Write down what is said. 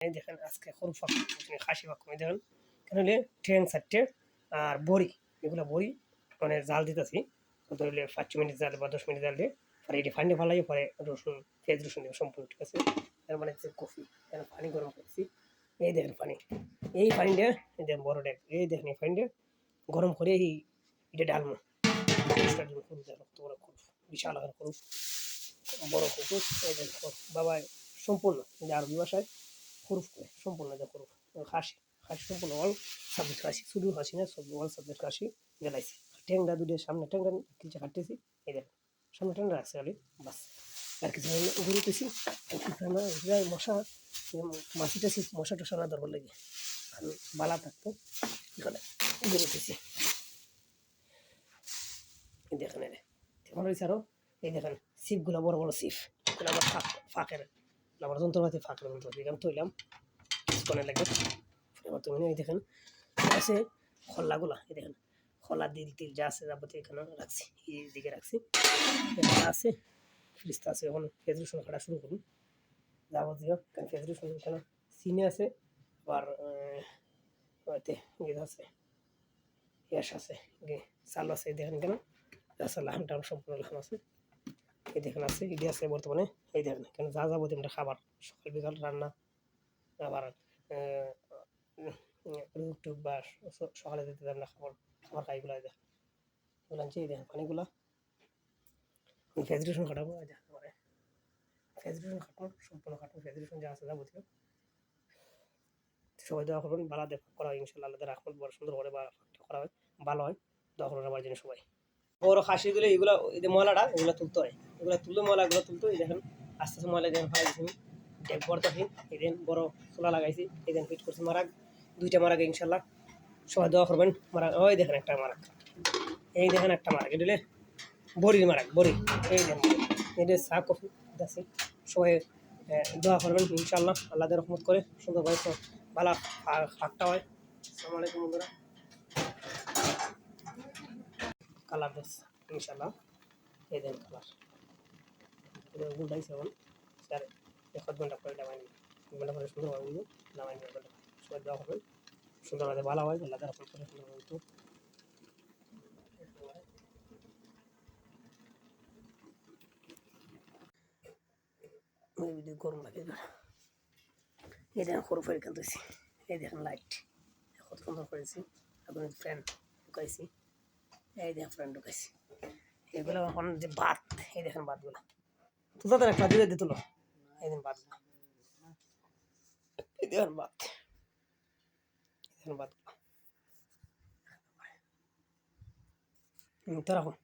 এই দেখেন আজকে খরু ফাঁক খাসি ফাঁক দেখেন কেন হলে ট্রেন চারটে আর বড়ি এগুলো বড়ি মানে জাল দিতেছি ধরলে 5 মিনিট জাল বা 10 মিনিট জাল দিয়ে পরে এটি ফান্ডে ফালাই পরে রসুন পেঁয়াজ রসুন দেবো সম্পূর্ণ ঠিক আছে তার মানে হচ্ছে কফি এখানে পানি গরম করছি এই দেখেন পানি এই পানিটা এই দেখেন বড় ডেক এই দেখেন এই পানিটা গরম করে এই এটা ডালমো বিশাল আকার করুক বড় কুকুর এই দেখেন বাবা সম্পূর্ণ আরবি ভাষায় খুরুফ করে সম্পূর্ণ যা করুক খাসি খাসি সম্পূর্ণ অল সাবজেক্ট খাসি শুধু খাসি না সব অল সাবজেক্ট খাসি জ্বালাইছি ট্যাংরা দুটো সামনে ট্যাংরা কিছু কাটতেছি এই দেখেন সামনে ট্যাংরা আছে আলি বাস আর কিছু ঘুরিতেছি মশা মাছি টাছি মশা টশা না দরকার লাগে আমি বালা থাকতো এখানে ঘুরিতেছি এই দেখেন এখন রয়েছে আরও এই দেখেন সিপগুলো বড় বড় সিপ এগুলো আবার ফাঁকের আবার যন্ত্রপাতি ফাঁকের যন্ত্রপাতি এখানে তৈলাম কিছুক্ষণের লাগে এবার তুমি এই দেখেন আছে খোল্লাগুলা এই দেখেন খোলা দিল টিল যা আছে যাবতীয় এখানে রাখছি এই দিকে রাখছি আছে ফ্রিজটা আছে এখন পেঁয়াজ রসুন কাটা শুরু করুন যাবতীয় কারণ পেঁয়াজ রসুন এখানে চিনি আছে আবার ইয়ে আছে গ্যাস আছে চাল আছে দেখেন কেন আছে লাহান টান সম্পূর্ণ লাহান আছে এই দেখেন আছে ইডি আছে বর্তমানে এই দেখেন কেন যা যাবতীয় আমরা খাবার সকাল বিকাল রান্না আবার ইউটিউব বা সকালে দিতে আমরা খাবার খাবার খাইগুলো দেখেন এগুলো আনছি এই দেখেন পানিগুলো ফেজারেশন কাটাবো মানে ফেজারেশন কাটবো সম্পূর্ণ কাটবো ফেজারেশন যা আছে যাবতীয় সবাই দোয়া করবেন ভালো করা হয় ইনশাল্লাহ আল্লাহ রাখবেন বড় সুন্দর করে করা হয় ভালো হয় দোয়া করবেন আমার জন্য সবাই বড় খাসিগুলো এগুলো এই যে ময়লাটা এগুলো তুলতে হয় এগুলো তুললে ময়লাগুলো তুলতে এই দেখেন আস্তে আস্তে ময়লা দেখেন ফালাই দিচ্ছি দেখ বড়টাছি এই দিন বড় চুলা লাগাইছি এই দিন ফিট করছি মারাক 2টা মারাক ইনশাল্লাহ সবাই দোয়া করবেন মারাক ওই দেখেন একটা মারাক এই দেখেন একটা মারাক এটা বড়ির মারাক বড়ি এই দেখেন এটা চা কফি আছে সবাই দোয়া করবেন ইনশাল্লাহ আল্লাহদের রহমত করে সুন্দরভাবে ভালো ফাঁকটা হয় আসসালামু আলাইকুম বন্ধুরা কালার দেশ ইনশাল্লাহ এই দেন কালার উল্টাইছে এখন স্যার 1 ঘন্টা পরে নামাই নিই 1 ঘন্টা পরে সুন্দরভাবে উঠবো নামাই নিই 1 ঘন্টা সবাই দেওয়া হবে সুন্দরভাবে ভালো হয় আল্লাহ রহমত করে সুন্দরভাবে তো গরম লাগে এই দেখেন খরু ফের খেলতেছি এই দেখেন লাইট কত সুন্দর করেছি এখন ফ্যান ঢুকাইছি এই দেখেন ফ্যান ঢুকাইছি এগুলো এখন যে ভাত এই দেখেন ভাতগুলো তুলতে একটা দিলে দিয়ে তুলো এই দিন ভাতগুলো এই দেখেন ভাত এই দেখেন ভাতগুলো তো রাখুন